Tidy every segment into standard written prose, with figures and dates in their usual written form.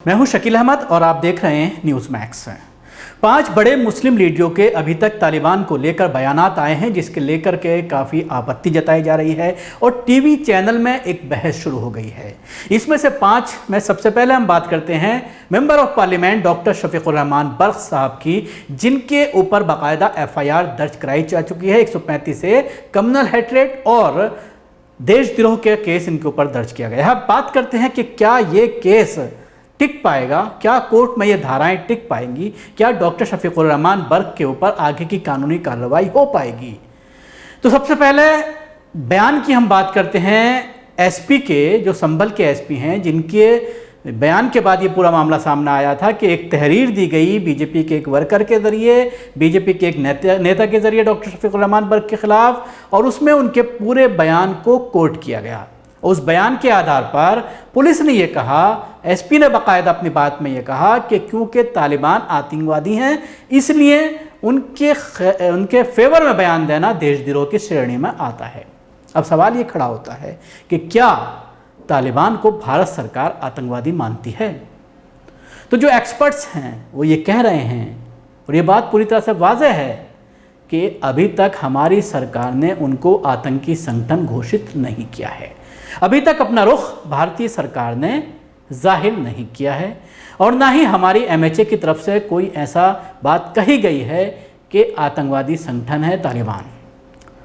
मैं हूं शकील अहमद और आप देख रहे हैं न्यूज़ मैक्स। 5 बड़े मुस्लिम लीडरों के अभी तक तालिबान को लेकर बयानात आए हैं, जिसके लेकर के काफ़ी आपत्ति जताई जा रही है और टीवी चैनल में एक बहस शुरू हो गई है। इसमें से 5 में सबसे पहले हम बात करते हैं member of parliament doctor Shafiqur Rahman Barq Sahab की, जिनके ऊपर बाकायदा FIR दर्ज कराई जा चुकी है। 135 से कम्युनल हेट्रेट और देशद्रोह के केस इनके ऊपर दर्ज किया गया है। अब बात करते हैं कि क्या ये केस टिक पाएगा, क्या कोर्ट में ये धाराएं टिक पाएंगी, क्या डॉक्टर शफीकुर रहमान बर्क के ऊपर आगे की कानूनी कार्रवाई हो पाएगी। तो सबसे पहले बयान की हम बात करते हैं SP के, जो संभल के SP हैं, जिनके बयान के बाद ये पूरा मामला सामने आया था कि एक तहरीर दी गई बीजेपी के एक वर्कर के ज़रिए, बीजेपी के एक नेता के ज़रिए डॉक्टर शफीकुर रहमान बर्क के ख़िलाफ़, और उसमें उनके पूरे बयान को कोट किया गया। उस बयान के आधार पर पुलिस ने यह कहा, SP ने बाकायदा अपनी बात में यह कहा कि क्योंकि तालिबान आतंकवादी हैं, इसलिए उनके फेवर में बयान देना देशद्रोह की श्रेणी में आता है। अब सवाल ये खड़ा होता है कि क्या तालिबान को भारत सरकार आतंकवादी मानती है? तो जो एक्सपर्ट्स हैं वो ये कह रहे हैं, और ये बात पूरी तरह से वाज़ेह है कि अभी तक हमारी सरकार ने उनको आतंकी संगठन घोषित नहीं किया है। अभी तक अपना रुख भारतीय सरकार ने जाहिर नहीं किया है, और ना ही हमारी MHA की तरफ से कोई ऐसा बात कही गई है कि आतंकवादी संगठन है तालिबान।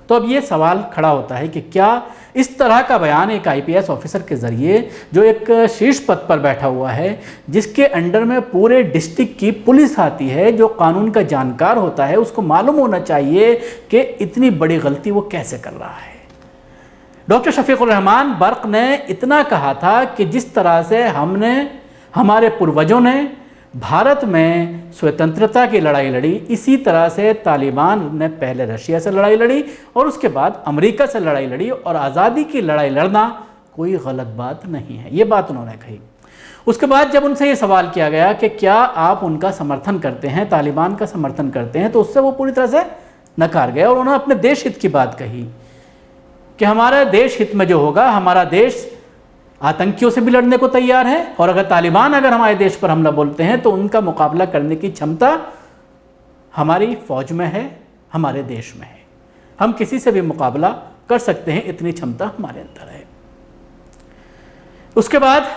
तो अब ये सवाल खड़ा होता है कि क्या इस तरह का बयान एक IPS ऑफिसर के ज़रिए, जो एक शीर्ष पद पर बैठा हुआ है, जिसके अंडर में पूरे डिस्ट्रिक्ट की पुलिस आती है, जो कानून का जानकार होता है, उसको मालूम होना चाहिए कि इतनी बड़ी गलती वो कैसे कर रहा है। डॉक्टर शफीकुर रहमान बर्क ने इतना कहा था कि जिस तरह से हमारे पूर्वजों ने भारत में स्वतंत्रता की लड़ाई लड़ी, इसी तरह से तालिबान ने पहले रशिया से लड़ाई लड़ी और उसके बाद अमेरिका से लड़ाई लड़ी, और आज़ादी की लड़ाई लड़ना कोई गलत बात नहीं है। ये बात उन्होंने कही। उसके बाद जब उनसे ये सवाल किया गया कि क्या आप उनका समर्थन करते हैं, तालिबान का समर्थन करते हैं, तो उससे वो पूरी तरह से नकार गए और उन्होंने अपने देश हित की बात कही कि हमारे देश हित में जो होगा, हमारा देश आतंकियों से भी लड़ने को तैयार है, और अगर तालिबान हमारे देश पर हमला बोलते हैं तो उनका मुकाबला करने की क्षमता हमारी फौज में है, हमारे देश में है। हम किसी से भी मुकाबला कर सकते हैं, इतनी क्षमता हमारे अंदर है। उसके बाद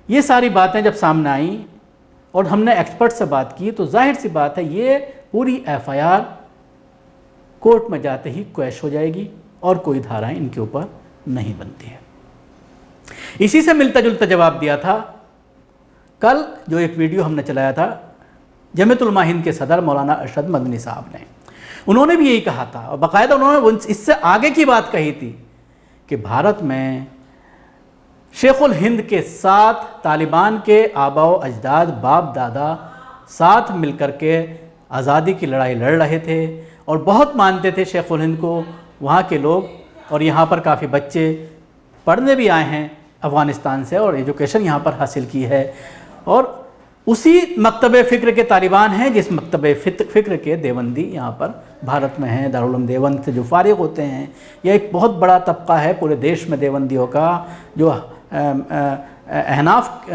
ये सारी बातें जब सामने आई और हमने एक्सपर्ट से बात की, तो जाहिर सी बात है ये पूरी FIR कोर्ट में जाते ही क्वैश हो जाएगी और कोई धाराएं इनके ऊपर नहीं बनती है। इसी से मिलता जुलता जवाब दिया था कल जो एक वीडियो हमने चलाया था जमीयत उलमा हिंद के सदर मौलाना अरशद मदनी साहब ने। उन्होंने भी यही कहा था, और बाकायदा उन्होंने इससे आगे की बात कही थी कि भारत में शेखुल हिंद के साथ तालिबान के आबाओ अजदाद, बाप दादा साथ मिलकर के आज़ादी की लड़ाई लड़ रहे थे और बहुत मानते थे शेखुल हिंद को वहाँ के लोग, और यहाँ पर काफ़ी बच्चे पढ़ने भी आए हैं अफ़गानिस्तान से और एजुकेशन यहाँ पर हासिल की है, और उसी मकतब फ़िक्र के तालिबान हैं जिस मकतब फ़िक्र के देवबंदी यहाँ पर भारत में हैं। दारुल उलूम देवबंद से जो फारिग होते हैं, यह एक बहुत बड़ा तबका है पूरे देश में देवबंदियों का, जो अहनाफ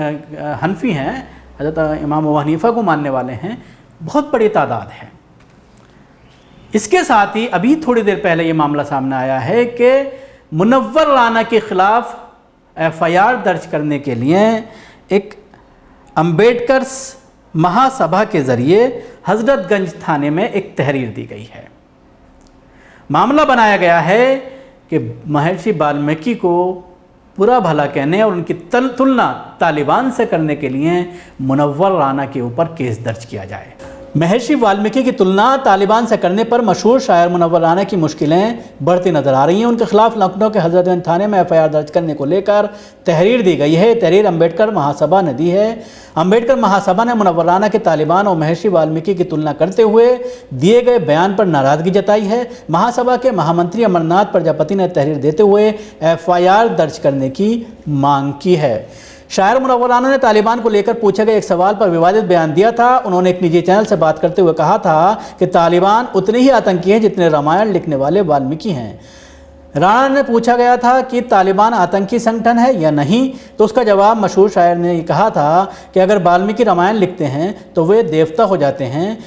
हनफी हैं, हज़रत इमाम अबू हनीफ़ा को मानने वाले हैं, बहुत बड़ी तादाद है। इसके साथ ही अभी थोड़ी देर पहले ये मामला सामने आया है कि मुनव्वर राना के ख़िलाफ़ FIR दर्ज करने के लिए एक अम्बेडकर महासभा के ज़रिए हज़रतगंज थाने में एक तहरीर दी गई है। मामला बनाया गया है कि महर्षि वाल्मीकि को बुरा भला कहने और उनकी तुलना तालिबान से करने के लिए मुनव्वर राना के ऊपर केस दर्ज किया जाए। महर्षि वाल्मीकि की तुलना तालिबान से करने पर मशहूर शायर मुनव्वर राना की मुश्किलें बढ़ती नजर आ रही हैं। उनके खिलाफ लखनऊ के हज़रतगंज थाने में FIR दर्ज करने को लेकर तहरीर दी गई है। तहरीर अम्बेडकर महासभा ने दी है। अम्बेडकर महासभा ने मुनव्वर राना के तालिबान और महर्षि वाल्मीकि की तुलना करते हुए दिए गए बयान पर नाराज़गी जताई है। महासभा के महामंत्री अमरनाथ प्रजापति ने तहरीर देते हुए FIR दर्ज करने की मांग की है। शायर मुनव्वर राना ने तालिबान को लेकर पूछे गए एक सवाल पर विवादित बयान दिया था। उन्होंने एक निजी चैनल से बात करते हुए कहा था कि तालिबान उतने ही आतंकी हैं जितने रामायण लिखने वाले वाल्मीकि हैं। राणा ने पूछा गया था कि तालिबान आतंकी संगठन है या नहीं, तो उसका जवाब मशहूर शायर ने कहा था कि अगर वाल्मीकि रामायण लिखते हैं तो वे देवता हो जाते हैं,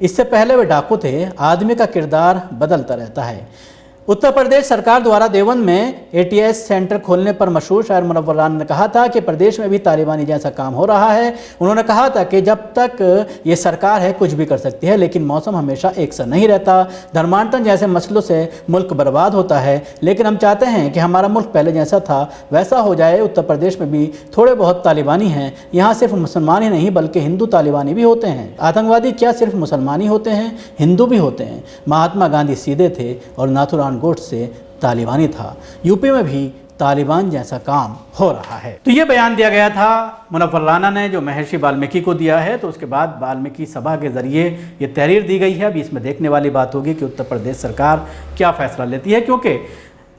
इससे पहले वे डाकू थे, आदमी का किरदार बदलता रहता है। उत्तर प्रदेश सरकार द्वारा देवबंद में एटीएस सेंटर खोलने पर मशहूर शायर मुनव्वर राना ने कहा था कि प्रदेश में भी तालिबानी जैसा काम हो रहा है। उन्होंने कहा था कि जब तक ये सरकार है कुछ भी कर सकती है, लेकिन मौसम हमेशा एक सा नहीं रहता। धर्मांतरण जैसे मसलों से मुल्क बर्बाद होता है, लेकिन हम चाहते हैं कि हमारा मुल्क पहले जैसा था वैसा हो जाए। उत्तर प्रदेश में भी थोड़े बहुत तालिबानी हैं। यहाँ सिर्फ मुसलमान ही नहीं बल्कि हिंदू तालिबानी भी होते हैं। आतंकवादी क्या सिर्फ मुसलमान ही होते हैं, हिंदू भी होते हैं। महात्मा गांधी सीधे थे और नाथुराम गोड से तालिबानी था। यूपी में भी तालिबान जैसा काम हो रहा है। तो ये बयान दिया गया था मुनव्वर राना ने, जो महर्षि वाल्मीकि को दिया है। तो उसके बाद वाल्मीकि सभा के जरिए ये तहरीर दी गई है। अभी इसमें देखने वाली बात होगी कि उत्तर प्रदेश सरकार क्या फैसला लेती है, क्योंकि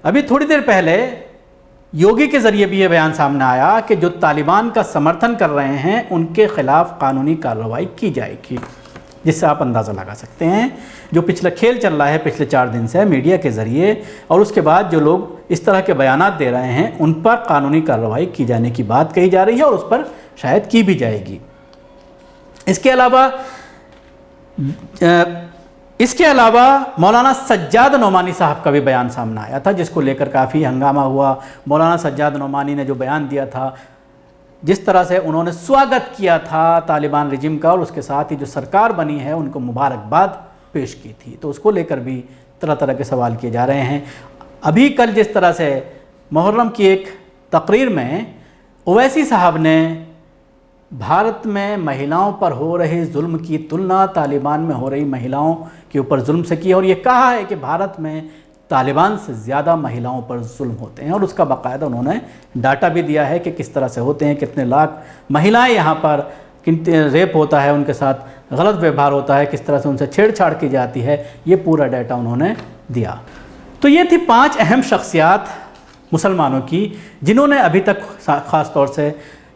अभी थोड़ी देर पहले योगी के जरिए भी ये बयान सामने आया कि जो तालिबान का समर्थन कर रहे हैं उनके खिलाफ कानूनी कार्रवाई की जाएगी, जिससे आप अंदाज़ा लगा सकते हैं जो पिछला खेल चल रहा है पिछले 4 दिन से मीडिया के ज़रिए, और उसके बाद जो लोग इस तरह के बयानात दे रहे हैं उन पर कानूनी कार्रवाई की जाने की बात कही जा रही है और उस पर शायद की भी जाएगी। इसके अलावा मौलाना सज्जाद नोमानी साहब का भी बयान सामने आया था, जिसको लेकर काफ़ी हंगामा हुआ। मौलाना सज्जाद नोमानी ने जो बयान दिया था, जिस तरह से उन्होंने स्वागत किया था तालिबान रिजिम का और उसके साथ ही जो सरकार बनी है उनको मुबारकबाद पेश की थी, तो उसको लेकर भी तरह तरह के सवाल किए जा रहे हैं। अभी कल जिस तरह से मुहर्रम की एक तकरीर में ओवैसी साहब ने भारत में महिलाओं पर हो रहे जुल्म की तुलना तालिबान में हो रही महिलाओं के ऊपर जुल्म से की, और ये कहा है कि भारत में तालिबान से ज़्यादा महिलाओं पर जुल्म होते हैं, और उसका बाकायदा उन्होंने डाटा भी दिया है कि किस तरह से होते हैं, कितने लाख महिलाएं यहाँ पर रेप होता है, उनके साथ गलत व्यवहार होता है, किस तरह से उनसे छेड़छाड़ की जाती है, ये पूरा डाटा उन्होंने दिया। तो ये थी 5 अहम शख्सियात मुसलमानों की जिन्होंने अभी तक ख़ास तौर से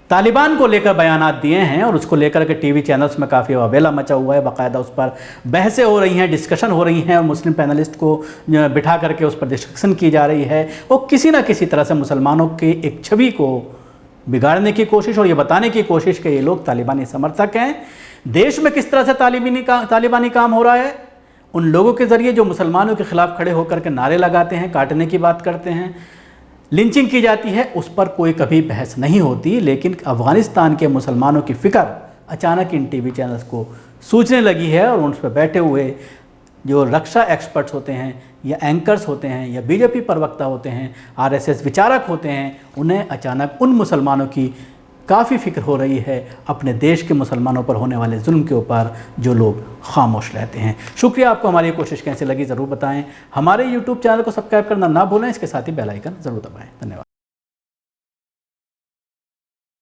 तालिबान को लेकर बयानात दिए हैं, और उसको लेकर के टीवी चैनल्स में काफ़ी अवेला मचा हुआ है। बाकायदा उस पर बहसें हो रही हैं, डिस्कशन हो रही हैं, और मुस्लिम पैनलिस्ट को बिठा करके उस पर डिस्कशन की जा रही है। वो किसी न किसी तरह से मुसलमानों की एक छवि को बिगाड़ने की कोशिश और ये बताने की कोशिश कि ये लोग तालिबानी समर्थक हैं। देश में किस तरह से तालिबानी काम हो रहा है, उन लोगों के ज़रिए जो मुसलमानों के ख़िलाफ़ खड़े होकर के नारे लगाते हैं, काटने की बात करते हैं, लिंचिंग की जाती है, उस पर कोई कभी बहस नहीं होती। लेकिन अफ़गानिस्तान के मुसलमानों की फ़िक्र अचानक इन टीवी चैनल्स को सूझने लगी है, और उन पर बैठे हुए जो रक्षा एक्सपर्ट्स होते हैं या एंकर्स होते हैं या बीजेपी प्रवक्ता होते हैं, आरएसएस विचारक होते हैं, उन्हें अचानक उन मुसलमानों की काफ़ी फ़िक्र हो रही है अपने देश के मुसलमानों पर होने वाले जुल्म के ऊपर जो लोग खामोश रहते हैं। शुक्रिया। आपको हमारी ये कोशिश कैसे लगी ज़रूर बताएं। हमारे YouTube चैनल को सब्सक्राइब करना ना भूलें, इसके साथ ही बेल आइकन ज़रूर दबाएं। धन्यवाद।